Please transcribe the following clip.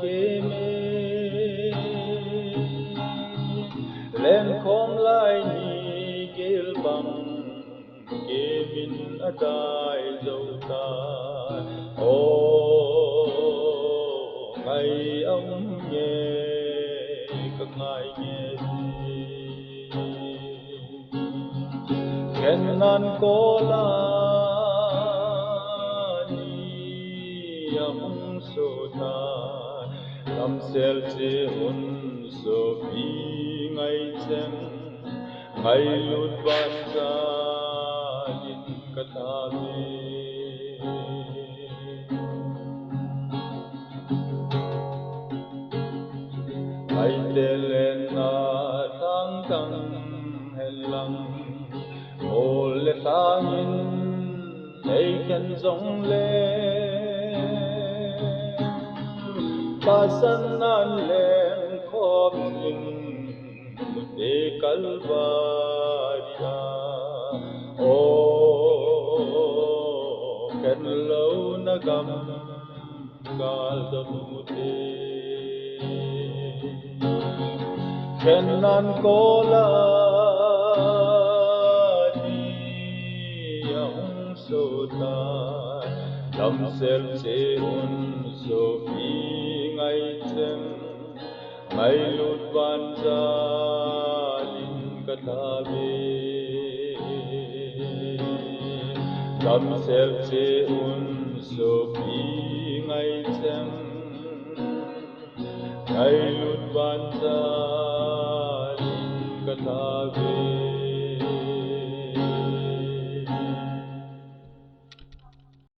kế mê lên khom lại ni gel bằng kế min adai dâu ta ô ngày ông nhé các ngài nghe khen nan cô la ni ông so ta làm sel che un so pi ngày chem ngày lut ban ra in katabe ngày telen na tang tang helang ole tangin ei ken zong le pasan nan len khom ling mute kalvaria o ken lo na gam gal da mute ken nan kola sota lam sel che un so pi ngai chen ngai lut ban za lin ka tha be lam sel che un so pi ngai chen ngai lut ban za lin ka tha be